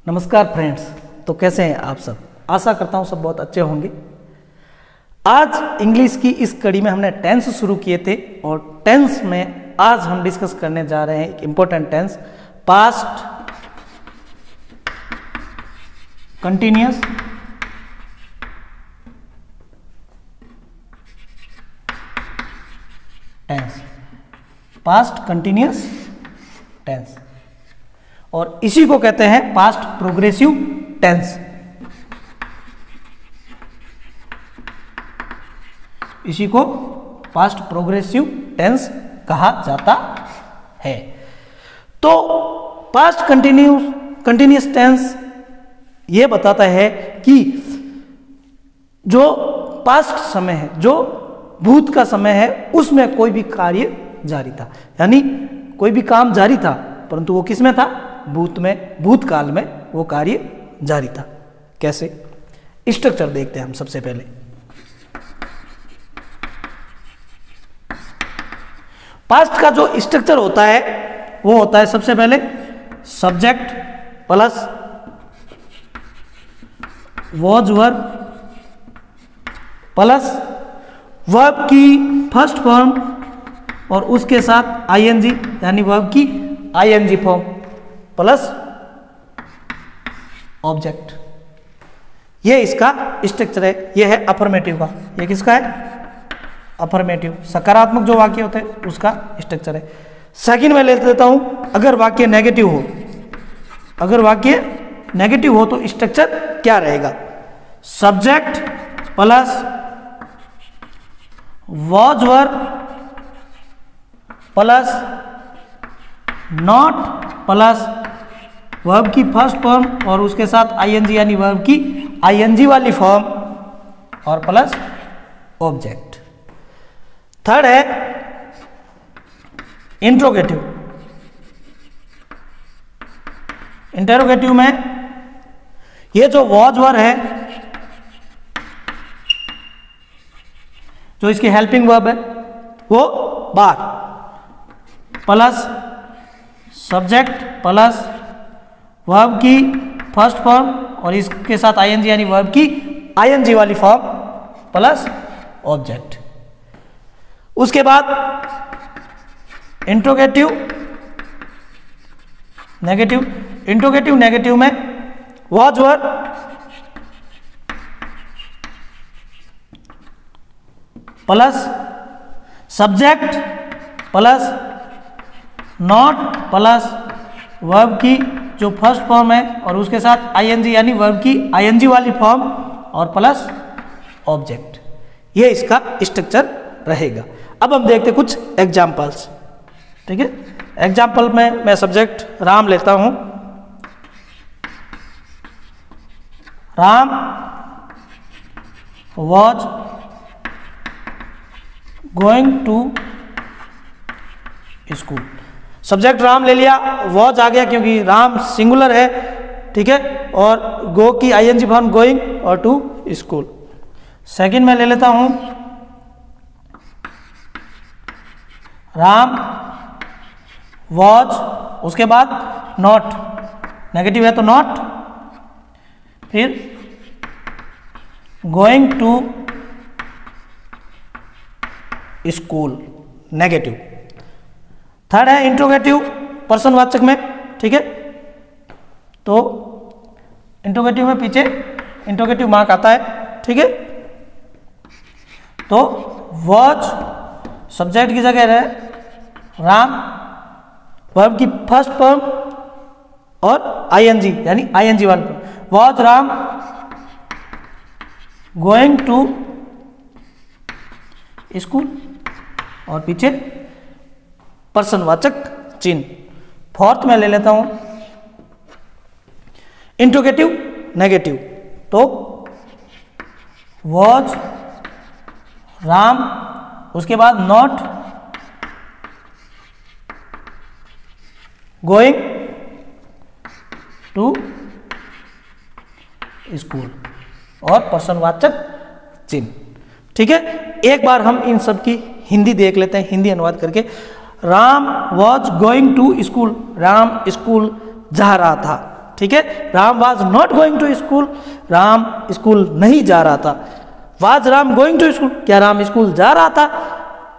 नमस्कार फ्रेंड्स। तो कैसे हैं आप सब? आशा करता हूं सब बहुत अच्छे होंगे। आज इंग्लिश की इस कड़ी में हमने टेंस शुरू किए थे और टेंस में आज हम डिस्कस करने जा रहे हैं एक important tense, past continuous tense, past continuous tense, और इसी को कहते हैं पास्ट प्रोग्रेसिव टेंस। इसी को पास्ट प्रोग्रेसिव टेंस कहा जाता है। तो पास्ट कंटिन्यूअस टेंस ये बताता है कि जो पास्ट समय है, जो भूत का समय है, उसमें कोई भी कार्य जारी था, यानी कोई भी काम जारी था, परंतु वो किस में था? भूत में, भूतकाल में वो कार्य जारी था। कैसे? स्ट्रक्चर देखते हैं हम सबसे पहले। पास्ट का जो स्ट्रक्चर होता है वो होता है सबसे पहले subject plus was verb plus verb की फर्स्ट फॉर्म और उसके साथ आईएनजी, यानी वर्ब की आईएनजी फॉर्म प्लस ऑब्जेक्ट। ये इसका स्ट्रक्चर है। ये है अफर्मेटिव का। ये किसका है? अफर्मेटिव, सकारात्मक जो वाक्य होते हैं उसका स्ट्रक्चर है। सेकंड में ले लेता हूं, अगर वाक्य नेगेटिव हो, अगर वाक्य नेगेटिव हो तो स्ट्रक्चर क्या रहेगा? Subject plus was verb plus not plus verb की फर्स्ट फॉर्म और उसके साथ आईएनजी, यानी वर्ब की आईएनजी वाली फॉर्म और प्लस ऑब्जेक्ट। थर्ड है इंट्रोगेटिव। इंटेरोगेटिव में ये जो वॉज वर्ब है, जो इसकी हेल्पिंग वर्ब है, वो बार प्लस सब्जेक्ट प्लस वर्ब की फर्स्ट फॉर्म और इसके साथ आईएनजी, यानी वर्ब की आईएनजी वाली फॉर्म प्लस ऑब्जेक्ट। उसके बाद इंट्रोगेटिव नेगेटिव। इंट्रोगेटिव नेगेटिव में was verb plus subject plus not plus verb की जो फर्स्ट फॉर्म है और उसके साथ आईएनजी, यानी वर्ब की आईएनजी वाली फॉर्म और प्लस ऑब्जेक्ट। ये इसका स्ट्रक्चर रहेगा। अब हम देखते कुछ एग्जाम्पल्स। ठीक है, एग्जाम्पल में मैं सब्जेक्ट राम लेता हूं। Ram was going to school. Subject Ram ले लिया, वॉज आ गया क्योंकि राम सिंगुलर है। ठीक है, और गो की आईएनजी फॉर्म गोइंग और टू स्कूल। सेकंड में ले लेता हूं राम वॉज, उसके बाद नॉट, नेगेटिव है तो नॉट, फिर going to school, negative. Third है इंट्रोगेटिव पर्सनवाचक में। ठीक है, तो इंट्रोगेटिव में पीछे इंट्रोगेटिव मार्क आता है। ठीक है, तो वॉच सब्जेक्ट की जगह है राम, वर्ब की फर्स्ट फॉर्म और आईएनजी, यानी आईएनजी वाला फॉर्म। Was Ram going to school और पीछे पर्सनवाचक चिन्ह। फोर्थ में ले लेता हूं इंट्रोगेटिव नेगेटिव, तो वॉज राम, उसके बाद नॉट गोइंग टू स्कूल और पर्सनवाचक चिन्ह। ठीक है, एक बार हम इन सब की हिंदी देख लेते हैं, हिंदी अनुवाद करके। Ram was going to school, Ram school जा रहा था। ठीक है। Ram was not going to school, Ram school नहीं जा रहा था। Was Ram going to school, क्या राम स्कूल जा रहा था।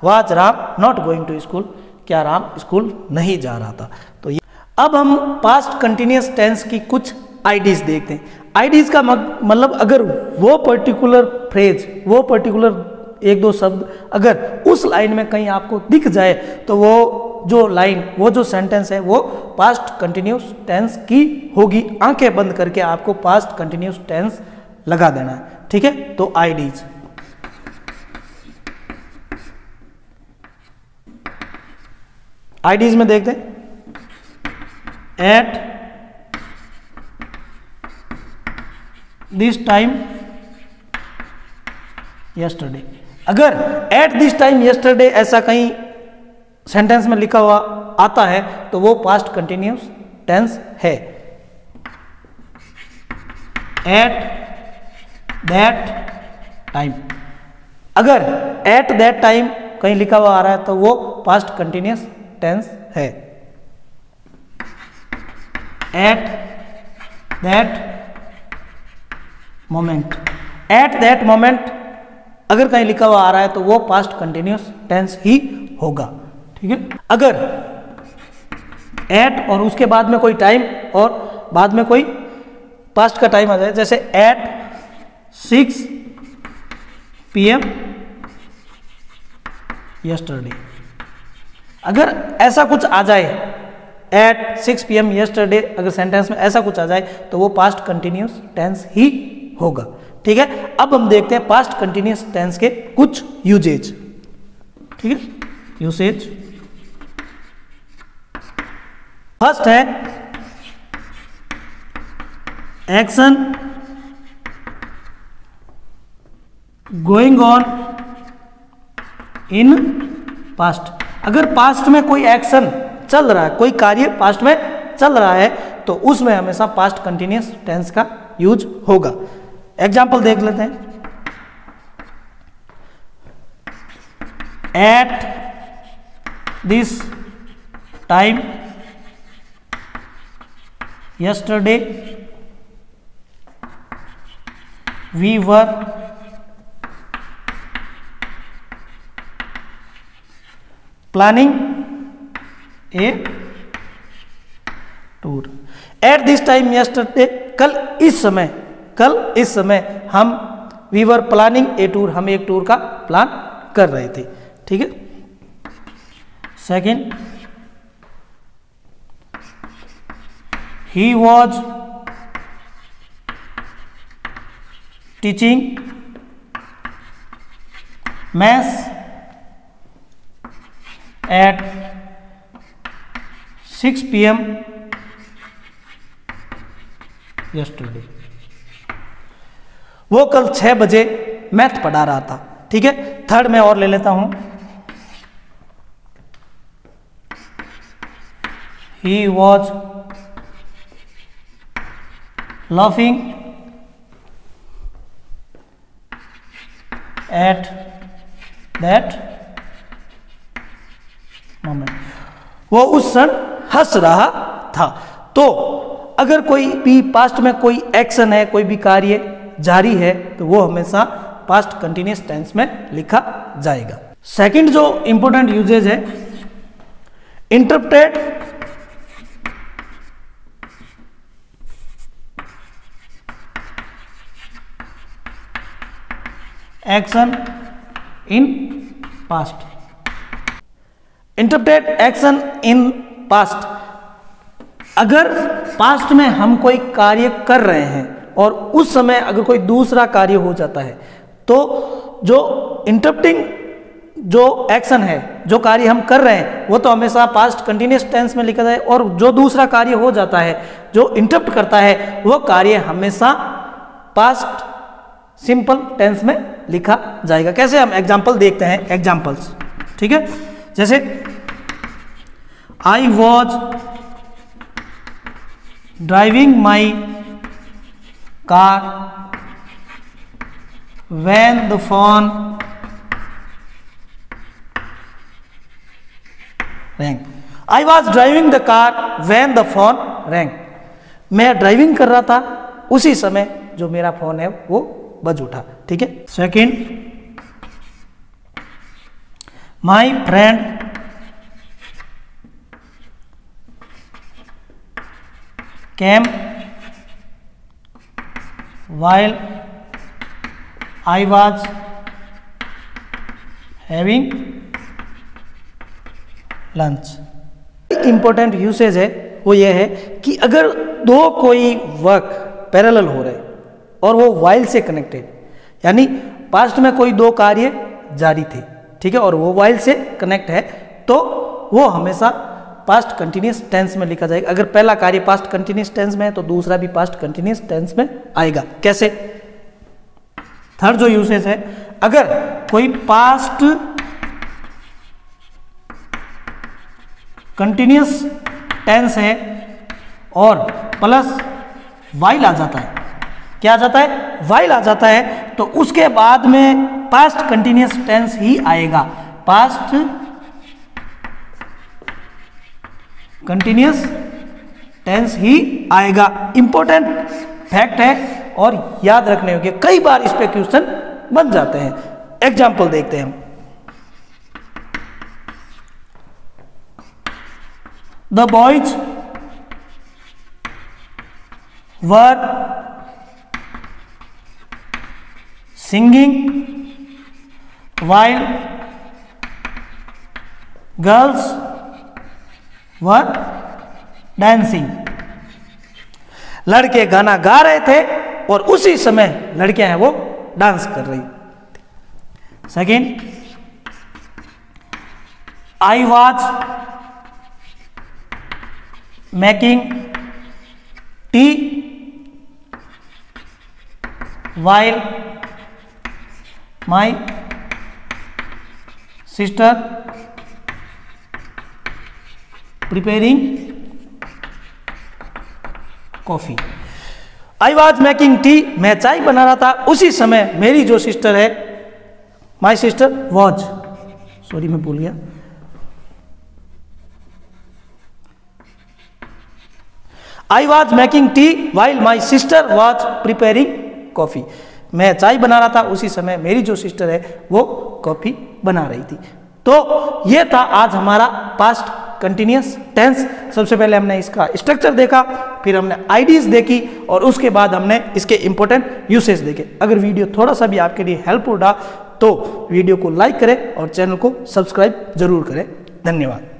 Was Ram not going to school, क्या राम स्कूल नहीं जा रहा था। तो ये अब हम पास्ट कंटिन्यूअस टेंस की कुछ आईडीज देखते हैं। आईडीज का मतलब अगर वो पर्टिकुलर फ्रेज, वो पर्टिकुलर एक दो शब्द अगर उस लाइन में कहीं आपको दिख जाए तो वो जो लाइन, वो जो सेंटेंस है वो पास्ट कंटिन्यूअस टेंस की होगी। आंखें बंद करके आपको पास्ट कंटिन्यूअस टेंस लगा देना है, ठीक है। तो आईडीज, आईडीज में देखते हैं। एट दिस टाइम यस्टरडे, अगर एट दिस टाइम यस्टरडे ऐसा कहीं सेंटेंस में लिखा हुआ आता है तो वो पास्ट कंटिन्यूअस टेंस है। एट दैट टाइम, अगर एट दैट टाइम कहीं लिखा हुआ आ रहा है तो वो पास्ट कंटिन्यूअस टेंस है। At that moment, at that moment अगर कहीं लिखा हुआ आ रहा है तो वो पास्ट कंटिन्यूअस टेंस ही होगा, ठीक है। अगर एट और उसके बाद में कोई टाइम और बाद में कोई पास्ट का टाइम आ जाए, जैसे एट 6 PM यस्टरडे, अगर ऐसा कुछ आ जाए एट 6 PM यस्टरडे, अगर सेंटेंस में ऐसा कुछ आ जाए तो वो पास्ट कंटिन्यूअस टेंस ही होगा, ठीक है। अब हम देखते हैं पास्ट कंटिन्यूअस टेंस के कुछ यूजेज, ठीक है। यूसेज फर्स्ट है action going on in past, अगर पास्ट में कोई एक्शन चल रहा है, कोई कार्य पास्ट में चल रहा है तो उसमें हमेशा पास्ट कंटिन्यूअस टेंस का यूज होगा। एग्जाम्पल देख लेते हैं। At this time yesterday we were planning a tour. At this time yesterday, कल इस समय हम we were planning a tour, हम एक टूर का प्लान कर रहे थे, ठीक है। Second, he was teaching maths at 6 PM yesterday, वो कल 6 बजे मैथ पढ़ा रहा था, ठीक है। थर्ड में और ले लेता हूं। He was laughing at that moment, वो उस क्षण हंस रहा था। तो अगर कोई भी पास्ट में कोई एक्शन है, कोई भी कार्य जारी है तो वो हमेशा पास्ट कंटिन्यूअस टेंस में लिखा जाएगा। सेकंड जो इंपॉर्टेंट यूजेज है, interpret action in past. Interpret action in past, अगर पास्ट में हम कोई कार्य कर रहे हैं और उस समय अगर कोई दूसरा कार्य हो जाता है तो जो इंटरप्टिंग जो एक्शन है, जो कार्य हम कर रहे हैं वो तो हमेशा पास्ट कंटिन्यूअस टेंस में लिखा जाए, और जो दूसरा कार्य हो जाता है जो इंटरप्ट करता है वो कार्य हमेशा पास्ट सिंपल टेंस में लिखा जाएगा। कैसे, हम एग्जाम्पल देखते हैं। एग्जाम्पल्स, ठीक है। जैसे I was driving my car when the phone rang। I was driving the car when the phone rang। मैं ड्राइविंग कर रहा था, उसी समय जो मेरा फोन है वो बज उठा। ठीक है। Second, my friend came while I was having lunch। Important usage है वो ये है कि अगर दो कोई वर्क पैरेलल हो रहे और वो वाइल से कनेक्टेड, यानी पास्ट में कोई दो कार्य जारी थे, ठीक है, और वो वाइल से कनेक्ट है, तो वो हमेशा पास्ट कंटिन्यूस टेंस में लिखा जाएगा। अगर पहला कार्य पास्ट कंटिन्यूस टेंस में है तो दूसरा भी पास्ट कंटिन्यूस टेंस में आएगा। कैसे? थर्ड जो यूसेज है, अगर कोई पास्ट कंटिन्यूस टेंस है और प्लस वाइल आ जाता है, क्या आ जाता है? वाइल आ जाता है, तो उसके बाद में पास्ट कंटिन्यूस टेंस ही आएगा। पास्ट कंटिन्यूस टेंस ही आएगा। इंपॉर्टेंट फैक्ट है और याद रखने योग्य, कई बार इस पे क्वेश्चन बन जाते हैं। एग्जाम्पल देखते हैं हम। The boys were singing while girls were dancing. लड़के गाना गा रहे थे और उसी समय लड़कियां हैं वो डांस कर रही। Second, I was making tea while my sister preparing coffee। I was making tea, मैं चाय बना रहा था, उसी समय मेरी जो सिस्टर है, my sister was, सॉरी मैं भूल गया, I was making tea while my sister was preparing coffee। मैं चाय बना रहा था, उसी समय मेरी जो सिस्टर है वो कॉफी बना रही थी। तो ये था आज हमारा पास्ट कंटिन्यूअस टेंस। सबसे पहले हमने इसका स्ट्रक्चर देखा, फिर हमने आईडीज देखी और उसके बाद हमने इसके इंपॉर्टेंट यूसेज देखे। अगर वीडियो थोड़ा सा भी आपके लिए हेल्पफुल रहा तो वीडियो को लाइक करें और चैनल को सब्सक्राइब जरूर करें। धन्यवाद।